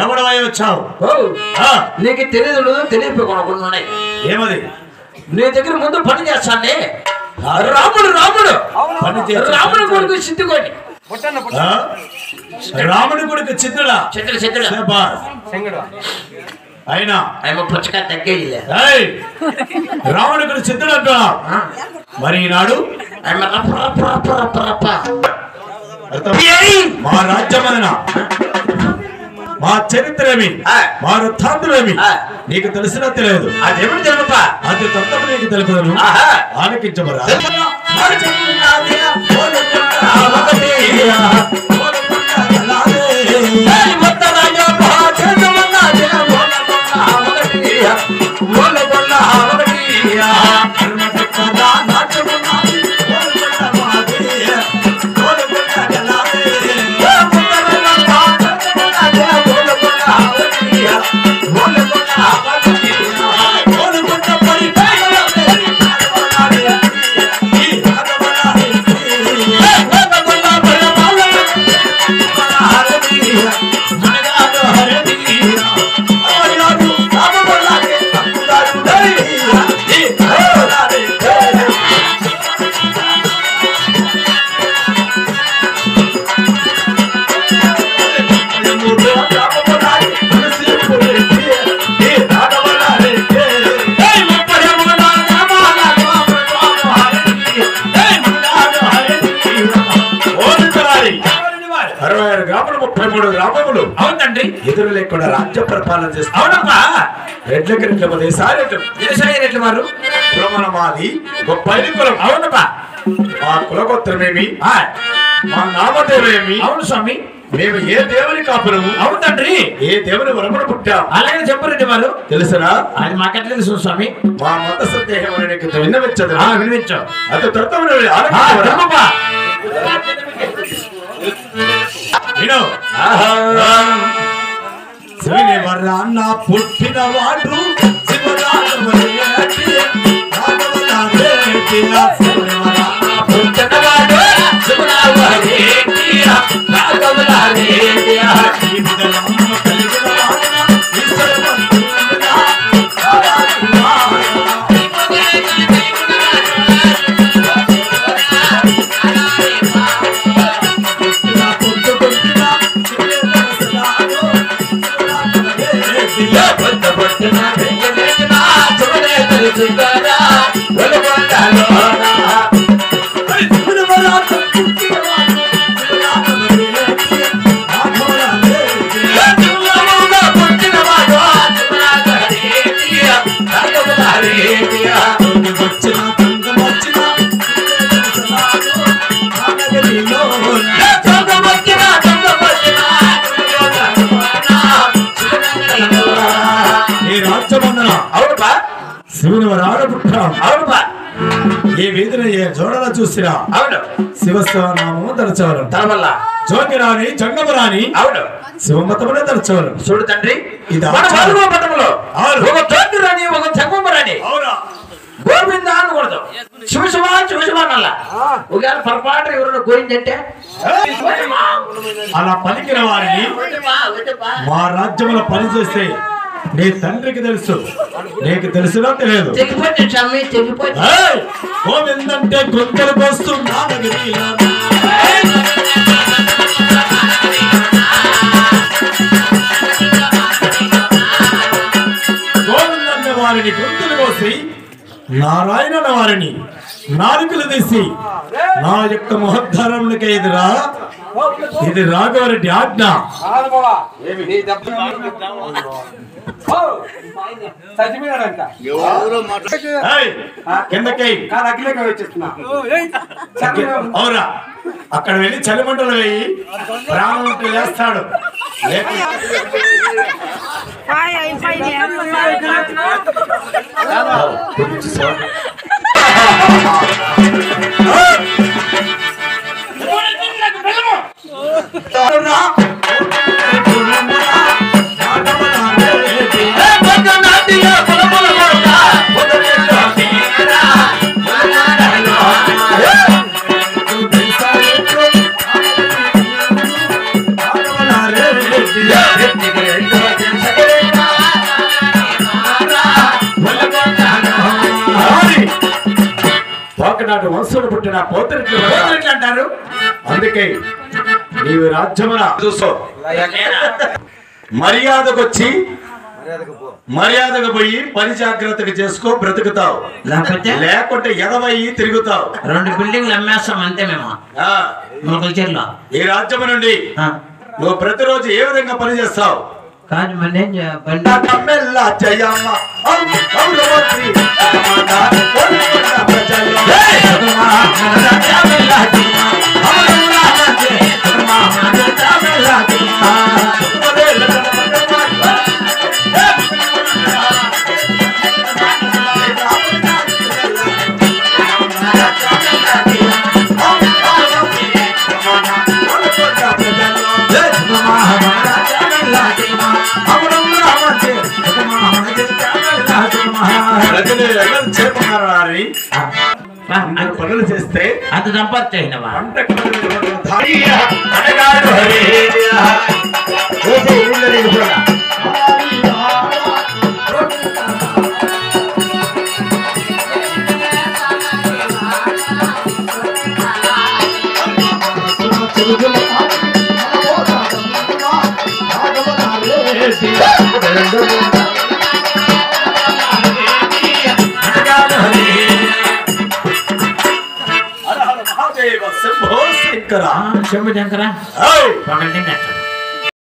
ఎవడవై వచ్చావు? నీకు తెలియదు తెలియపోయి ఏమది? నీ దగ్గర ముందు పని చేస్తానే. రాముడు రాముడు రాముడు కొడుకు సిద్ధుకోండి. రాముడి కొడుకు చిత్రుడా? చిత్రుడు చిత్రుడు అయినా పుచ్చకాయ తగ్గేది. రాముడి కొడుకు చిత్రుడు అంటున్నా. మరి ఈనాడు మా రాజ్యమదన మా చరిత్రమేమి మా వృత్తాంతమేమి నీకు తెలిసినా తెలియదు. అదేమిటి తెలుపా? అది తప్ప నీకు తెలుపుదను. ఆలకించమరా. ఎదురు లేకుండా రాజ్య పరిపాలన చేస్తా. రెడ్లకి రెడ్ల దేశాలు వారు కులమన మాది గొప్ప కులం. అవునప్పా. మా కులగోత్రమేమి మా నామదేవేమి? అవును స్వామి. మేము ఏ దేవుని కాపురము? అవును తండ్రి. ఏ దేవుని వరమున పుట్టాం? అలాగే చెప్పరెడ్డి వారు. తెలుసునా? అది మాకెట్లా తెలుసు స్వామి? మా మత సందేహం విన్నవించదు. వినిపించాం. అది శివరాన్న పుట్టినవాడు ఏ వీధిన ఏ జోడలో చూసినా అవును శివస్థానామము తలచవరు. తలవల్ల జోగిరాని జంగమరాని అవును శివమతమునే తలచవరు. చూడు తండ్రి, ఇది మతములో ఒక జోగిరాని ఒక జంగమరాని అవునా గోవింద అనకూడదు. శివశివ శివశివ అన్నల్లా. ఒకవేళ పొరపాటు ఎవరైనా గోవిందంటే అలా పలికిన వారిని మా రాజ్యంలో పనిచేస్తే నీ తండ్రికి తెలుసు, నీకు తెలుసులో తెలియదు. గోవిందంటే గొంతులు పోస్తున్నా గోవిందన్న వారిని గొంతులు కోసి నారాయణ వారిని నాలుకలు తీసి నా యొక్క మహోద్ధారంలోకి ఎదురా. ఇది రాఘవరెడ్డి ఆజ్ఞ. అవురా అక్కడ వెళ్ళి చలిమంటలు వేయి ప్రాణం లేస్తాడు. ఒకనాడు వంశుడు పుట్టిన పోతరెట్లు అంటారు. అందుకే నీవు రాజ్యమున చూసో మర్యాదకొచ్చి మర్యాదగా పోయి పని జాగ్రత్తగా చేసుకో, బ్రతుకుతావు. లేకుంటే ఎదవయ్యి తిరుగుతావు. 2 బిల్డింగ్లు అమ్మేస్తాం అంతే మేము ఈ రాజ్యం నుండి నువ్వు ప్రతిరోజు ఏ విధంగా పని చేస్తావు? కాదు పనులు చేస్తే అంత సంపాదించ శంభో శంకర